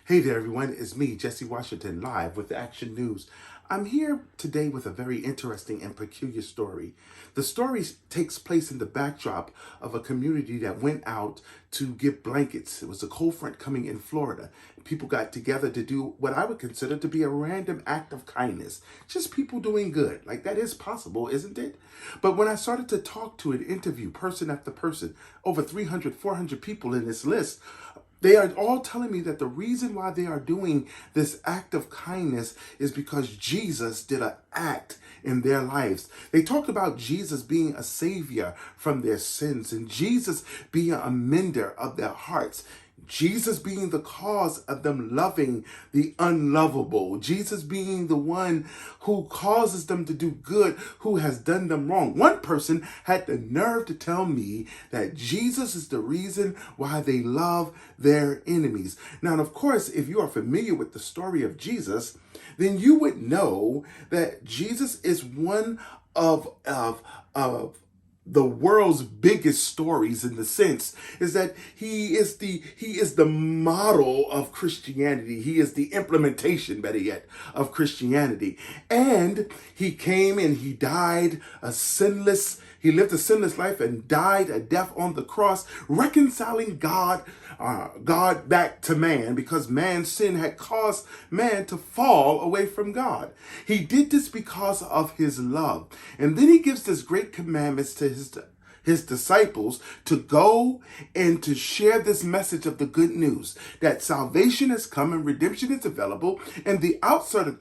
Hey there, everyone. It's me, Jesse Washington, live with the Action News. I'm here today with a very interesting and peculiar story. The story takes place in the backdrop of a community that went out to give blankets. It was a cold front coming in Florida. People got together to do what I would consider to be a random act of kindness. Just people doing good. Like, that is possible, isn't it? But when I started to talk to and interview person after person, over 300, 400 people in this list, they are all telling me that the reason why they are doing this act of kindness is because Jesus did an act in their lives. They talked about Jesus being a savior from their sins and Jesus being a mender of their hearts. Jesus being the cause of them loving the unlovable. Jesus being the one who causes them to do good, who has done them wrong. One person had the nerve to tell me that Jesus is the reason why they love their enemies. Now, of course, if you are familiar with the story of Jesus, then you would know that Jesus is one of the world's biggest stories, in the sense is that he is the model of Christianity. He is the implementation, better yet, of Christianity. And he came and he died he lived a sinless life and died a death on the cross, reconciling God back to man, because man's sin had caused man to fall away from God. He did this because of his love. And then he gives this great commandments to his disciples to go and to share this message of the good news that salvation has come and redemption is available, and the outskirt of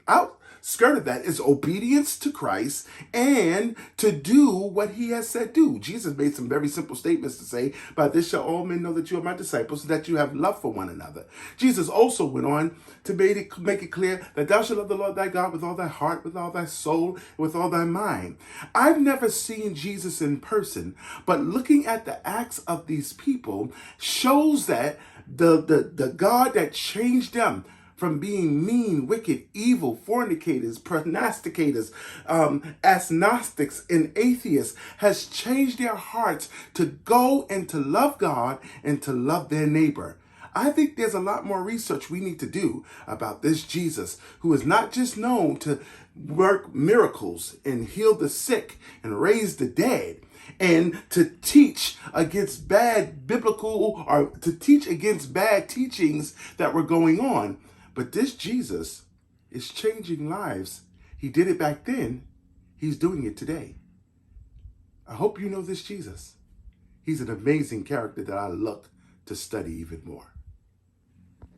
that is obedience to Christ and to do what he has said do. Jesus made some very simple statements to say, "By this shall all men know that you are my disciples, and that you have love for one another." Jesus also went on to make it clear that thou shalt love the Lord thy God with all thy heart, with all thy soul, with all thy mind. I've never seen Jesus in person, but looking at the acts of these people shows that the God that changed them from being mean, wicked, evil, fornicators, prognosticators, agnostics, and atheists, has changed their hearts to go and to love God and to love their neighbor. I think there's a lot more research we need to do about this Jesus, who is not just known to work miracles and heal the sick and raise the dead, and to teach against bad teachings that were going on. But this Jesus is changing lives. He did it back then. He's doing it today. I hope you know this Jesus. He's an amazing character that I look to study even more.